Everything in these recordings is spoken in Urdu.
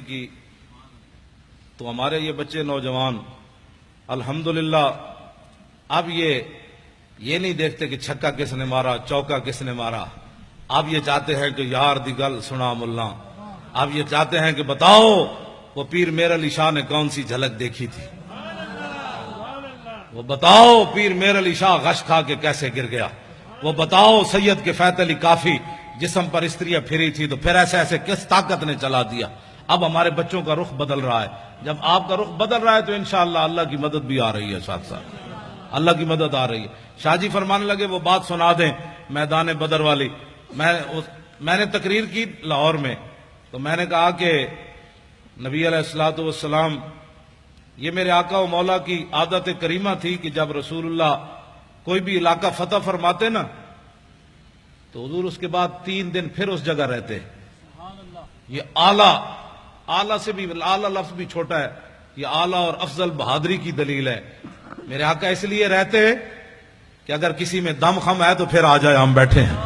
کی تو ہمارے یہ بچے نوجوان الحمدللہ اب یہ نہیں دیکھتے کہ چھکا کس نے مارا چوکا کس نے مارا. اب یہ چاہتے ہیں کہ یار دی گل سنا ملا. اب یہ چاہتے ہیں کہ بتاؤ وہ پیر میر علی شاہ نے کون سی جھلک دیکھی تھی, وہ بتاؤ پیر میر علی شاہ غش کھا کے کیسے گر گیا, وہ بتاؤ سید کے فیت علی کافی جسم پر استریاں پھری تھی تو پھر ایسے ایسے کس طاقت نے چلا دیا. اب ہمارے بچوں کا رخ بدل رہا ہے. جب آپ کا رخ بدل رہا ہے تو انشاءاللہ اللہ کی مدد بھی آ رہی ہے, ساتھ ساتھ اللہ کی مدد آ رہی ہے. شاہ جی فرمانے لگے وہ بات سنا دیں میدان بدر والی. میں نے تقریر کی لاہور میں, تو میں نے کہا کہ نبی علیہ الصلوۃ والسلام, یہ میرے آقا و مولا کی عادت کریمہ تھی کہ جب رسول اللہ کوئی بھی علاقہ فتح فرماتے نا تو حضور اس کے بعد 3 دن پھر اس جگہ رہتے. یہ اعلیٰ سے بھی اعلیٰ لفظ بھی چھوٹا ہے, یہ اعلیٰ اور افضل بہادری کی دلیل ہے. میرے آقا اس لیے رہتے کہ اگر کسی میں دم خم ہے تو پھر آ جائے, ہم بیٹھے ہیں.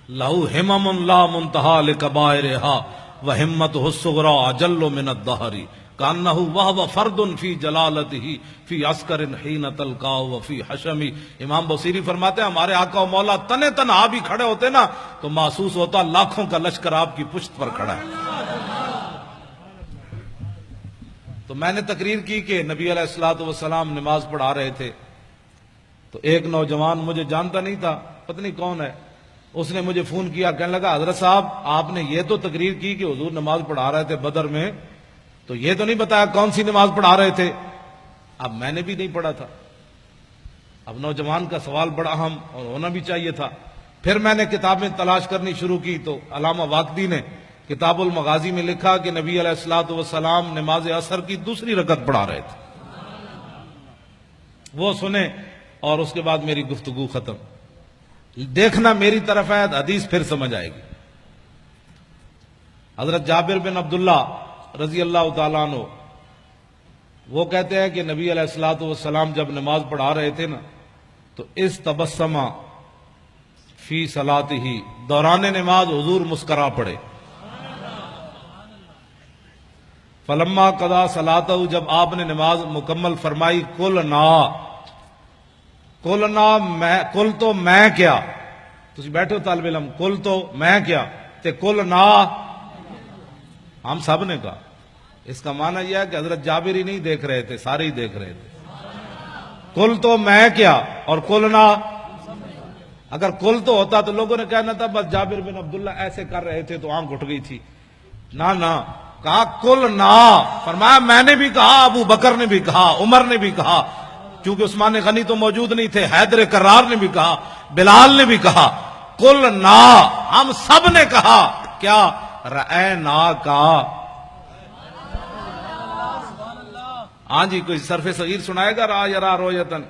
لہو ہمم لا منتہا لکبائرہا وہمتہ الصغریٰ اجل من الدہر کانہ وہو فرد فی جلالتہ فی عسکر حین تلقاہ وفی حشمی. امام بصیری فرماتے ہیں ہمارے آقا و مولا تنے تنہا بھی کھڑے ہوتے نا تو محسوس ہوتا لاکھوں کا لشکر آپ کی پشت پر کھڑا ہے. تو میں نے تقریر کی کہ نبی علیہ الصلوۃ والسلام نماز پڑھا رہے تھے, تو ایک نوجوان مجھے جانتا نہیں تھا, پتہ نہیں کون ہے, اس نے مجھے فون کیا, کہنے لگا حضرت صاحب آپ نے یہ تو تقریر کی کہ حضور نماز پڑھا رہے تھے بدر میں, تو یہ تو نہیں بتایا کون سی نماز پڑھا رہے تھے. اب میں نے بھی نہیں پڑھا تھا. اب نوجوان کا سوال بڑا اہم اور ہونا بھی چاہیے تھا. پھر میں نے کتابیں تلاش کرنی شروع کی تو علامہ واقدی نے کتاب المغازی میں لکھا کہ نبی علیہ الصلوۃ والسلام نماز عصر کی 2 رکعت پڑھا رہے تھے. وہ سنے اور اس کے بعد میری گفتگو ختم. دیکھنا میری طرف ہے, حدیث پھر سمجھ آئے گی. حضرت جابر بن عبداللہ رضی اللہ تعالیٰ عنہ وہ کہتے ہیں کہ نبی علیہ الصلوۃ والسلام جب نماز پڑھا رہے تھے نا تو اس تبسمہ فی صلاتہ, دوران نماز حضور مسکرا پڑے. فلما قضا صلاتہ, جب آپ نے نماز مکمل فرمائی, کل تو میں کیا, تسی بیٹھو طالب علم, کل تو میں کیا تے کل نہ ہم سب نے کہا. اس کا معنی یہ ہے کہ حضرت جابر ہی نہیں دیکھ رہے تھے, سارے ہی دیکھ رہے تھے. کل تو میں کیا اور کل نہ, اگر کل تو ہوتا تو لوگوں نے کہنا تھا بس جابر بن عبداللہ ایسے کر رہے تھے تو آنکھ اٹھ گئی تھی. نہ کہا کل نہ, فرمایا میں نے بھی کہا, ابو بکر نے بھی کہا, عمر نے بھی کہا, کیونکہ عثمان غنی تو موجود نہیں تھے, حیدر کرار نے بھی کہا, بلال نے بھی کہا, کل نہ ہم سب نے کہا. کیا رأینا کا, ہاں جی کوئی صرف صغیر سنائے گا, را یرا رویتن,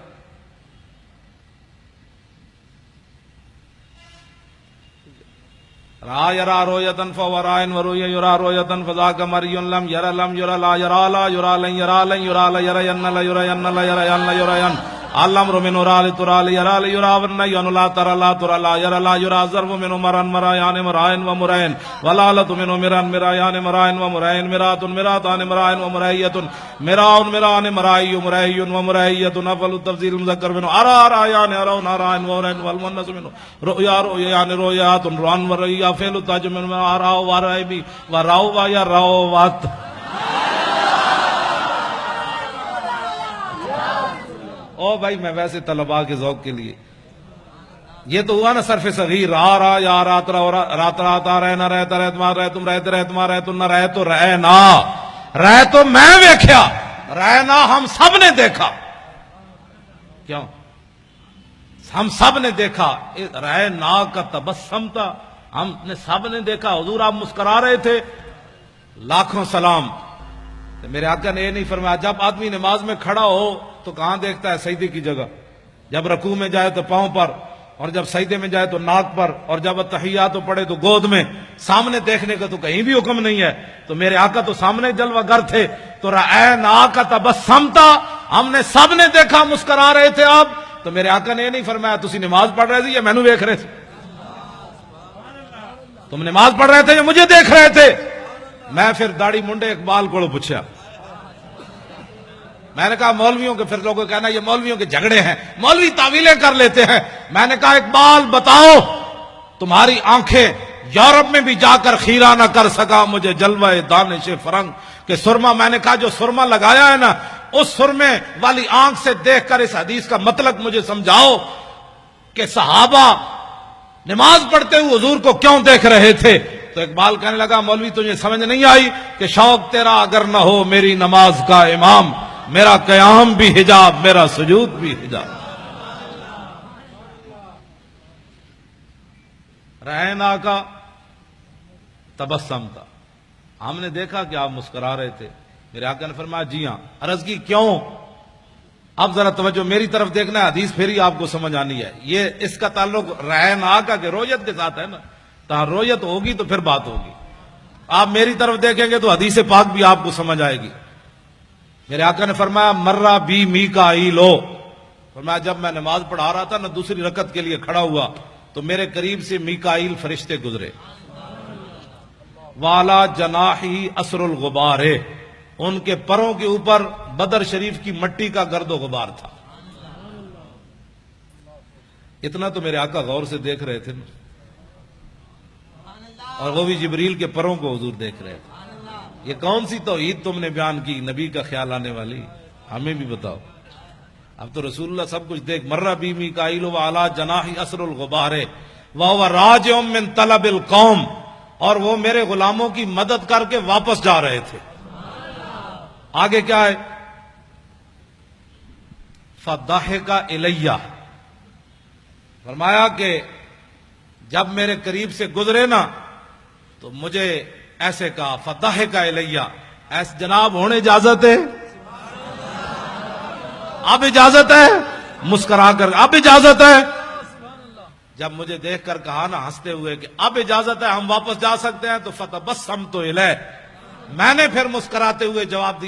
را یرا رویتن فورائن وروی یرا رویتن فذاک مریون لم یرا لم یرا لا یرا لا یرا لن یرا لن یرا لا یرا ین لا یرا ین لا یرا ین لا یرا ین علم من رال ترال یرا لا یرا ون ین لا ترى لا ترى لا یرا لا یرا ضرب من مران مرایان مرائن و مرائن ولالت من مران مرایان مرائن و مرائن مرات مراتان مرائن و مرایت مراون مران مرائی مرائی و مرایت نفل التفضیل مذکر من ارا رایان ارون ارائن و رائن والمنس من رؤیا رؤیان رؤیات روان و رؤیا فعل تاج من ارا و رائی بھی و راو و یا راو وات. او بھائی میں ویسے طلباء کے ذوق کے لیے, یہ تو ہوا نا صرف صغیر, را یا رات رات رہ نہ رہتا رہ تمہارا رہ تم رہتے رہ تمہارا رہ تم نہ رہ تو رہ نا, رہ تو میں ویکھیا, رہ نا ہم سب نے دیکھا. کیوں ہم سب نے دیکھا, رہ نا کا تبسم تھا, ہم نے سب نے دیکھا. حضور آپ مسکرا رہے تھے, لاکھوں سلام. میرے آقا نے یہ نہیں فرمایا جب آدمی نماز میں کھڑا ہو تو کہاں دیکھتا ہے, سجدے کی جگہ, جب رکوع میں جائے تو پاؤں پر, اور جب سجدے میں جائے تو ناک پر, اور جب تحیات پڑھے تو گود میں. سامنے دیکھنے کا تو کہیں بھی حکم نہیں ہے. تو میرے آقا تو سامنے جلوہ گر تھے, تو رأینا کا تبسم تھا, ہم نے سب نے دیکھا مسکرا رہے تھے آپ. تو میرے آقا نے یہ نہیں فرمایا تسی نماز پڑھ رہے تھے یا مینوں ویکھ رہے تھے. تم نماز پڑھ رہے تھے یا مجھے دیکھ رہے تھے؟ میں پھر داڑھی منڈے اقبال کو پوچھا، میں نے کہا مولویوں کے، پھر لوگوں کہنا یہ مولویوں کے جھگڑے ہیں، مولوی تعویلیں کر لیتے ہیں۔ میں نے کہا اقبال بتاؤ، تمہاری آنکھیں یورپ میں بھی جا کر خیرہ نہ کر سکا مجھے جلوہ دانش فرنگ کہ سرما، میں نے کہا جو سرما لگایا ہے نا، اس سرمے والی آنکھ سے دیکھ کر اس حدیث کا مطلب مجھے سمجھاؤ کہ صحابہ نماز پڑھتے ہوئے حضور کو کیوں دیکھ رہے تھے؟ تو اقبال کہنے لگا مولوی تجھے سمجھ نہیں آئی کہ شوق تیرا اگر نہ ہو میری نماز کا امام، میرا قیام بھی حجاب، میرا سجود بھی حجاب۔ رہنا کا تبسم تھا، ہم نے دیکھا کہ آپ مسکرا رہے تھے۔ میرے آقا نے فرمایا جی ہاں۔ عرض کی کیوں؟ اب ذرا توجہ میری طرف دیکھنا ہے، حدیث پھر ہی آپ کو سمجھ آنی ہے۔ یہ اس کا تعلق رہنا کا کہ رویت کے ساتھ ہے نا، تہاں رویت ہوگی تو پھر بات ہوگی۔ آپ میری طرف دیکھیں گے تو حدیث پاک بھی آپ کو سمجھ آئے گی۔ میرے آقا نے فرمایا مرہ بی میکائیل، فرمایا جب میں نماز پڑھا رہا تھا نا، دوسری رکعت کے لیے کھڑا ہوا تو میرے قریب سے میکائیل فرشتے گزرے، والا جناحی اسر الغبار، ان کے پروں کے اوپر بدر شریف کی مٹی کا گرد و غبار تھا۔ اتنا تو میرے آقا غور سے دیکھ رہے تھے نا، اور وہ بھی جبریل کے پروں کو حضور دیکھ رہے تھے۔ یہ کون سی توحید تم نے بیان کی نبی کا خیال آنے والی؟ ہمیں بھی بتاؤ۔ اب تو رسول اللہ سب کچھ دیکھ، مرہ بی میکائیل وعلی جناحی اسر الغبار وہو راجع من طلب القوم، اور وہ میرے غلاموں کی مدد کر کے واپس جا رہے تھے۔ آگے کیا ہے؟ فضحک الیہ، فرمایا کہ جب میرے قریب سے گزرے نا تو مجھے ایسے کہا، فضحک الیہ، ایسے جناب ہونے اجازت ہے؟ اب اجازت ہے؟ مسکرا کر اب اجازت ہے؟ جب مجھے دیکھ کر کہا نا ہنستے ہوئے کہ اب اجازت ہے، ہم واپس جا سکتے ہیں، تو فتبسمت الیہ، میں نے پھر مسکراتے ہوئے جواب دیا